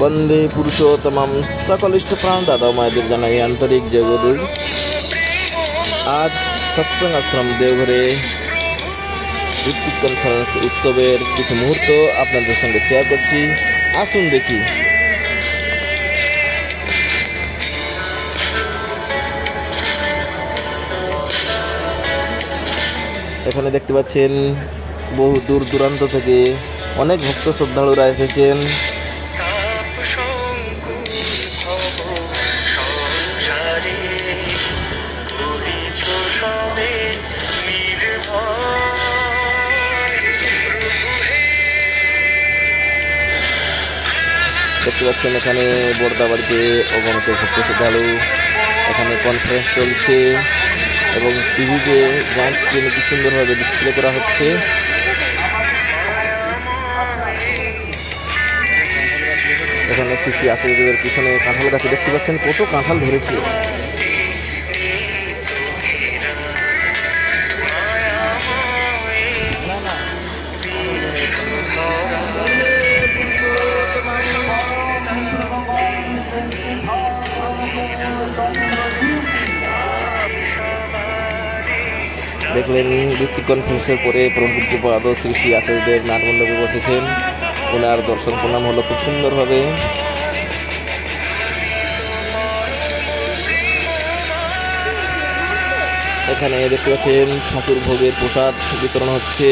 वंदे पुरुषोत्तम सकल इष्ट प्राण दादा मायदेव जानाई आंतरिक जय गुरु। आज सत्संग आश्रम देवघरे ऋत्विक कन्फारेंस उत्सवेर किछु मुहूर्त आपनादेर संगे शेयर करछि। आसुन देखी। এখানে দেখতে পাচ্ছেন বহু দূর দূরান্ত থেকে অনেক ভক্ত শ্রদ্ধালুরা এসেছেন। দেখতে পাচ্ছেন এখানে বর্দাবাড়িতে অগণিত ভক্ত শ্রদ্ধালু। এখানে কনফারেন্স চলছে এবং টিভিতে জায়ান্ট স্ক্রিনে কি সুন্দরভাবে ডিসপ্লে করা হচ্ছে। এখানে শ্রী আচার্যদেবের পিছনে কাঁঠাল গাছে দেখতে পাচ্ছেন কত কাঁঠাল ধরেছে। দেখলেন ঋত্বিক কনফারেন্সের পরে পরম পূজ্যপাদ শ্রী শ্রী আচার্যদেব নাটমণ্ডপে বসেছেন। ওনার দর্শন প্রণাম হলো খুব সুন্দরভাবে। এখানে দেখতে পাচ্ছেন ঠাকুর ভোগের প্রসাদ বিতরণ হচ্ছে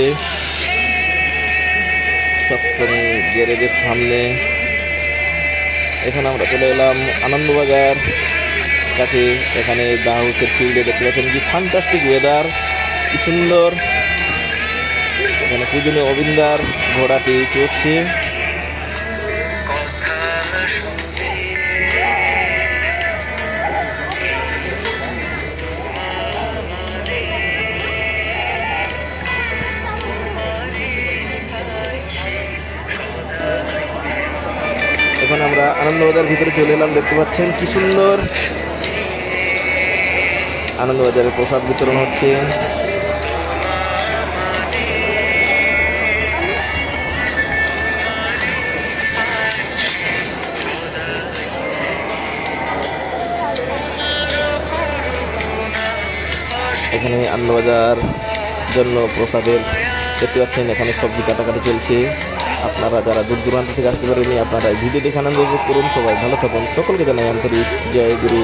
সৎসঙ্গ গ্যারেজের সামনে। এখানে আমরা চলে এলাম আনন্দবাজার কাছে। এখানে দা হাউসের ফিল্ডে দেখতে পাচ্ছেন কি ফ্যান্টাস্টিক ওয়েদার, কি সুন্দর। এখানে পূজনীয় অবিন্দার ঘোড়াটি চড়ছে। এখন আমরা আনন্দবাজার ভিতরে চলে এলাম। দেখতে পাচ্ছেন কি সুন্দর আনন্দবাজারের প্রসাদ বিতরণ হচ্ছে। এখানে আনন্দবাজার জন্য প্রসাদের দেখতে পাচ্ছেন এখানে সবজি কাটাকাটি চলছে। আপনারা যারা দূর দূরান্ত থেকে আসতে পারেননি আপনারা ভিডিও দেখে আনন্দ উপভোগ করুন। সবাই ভালো থাকুন। সকলকে জানাই আন্তরিক জয় গুরু।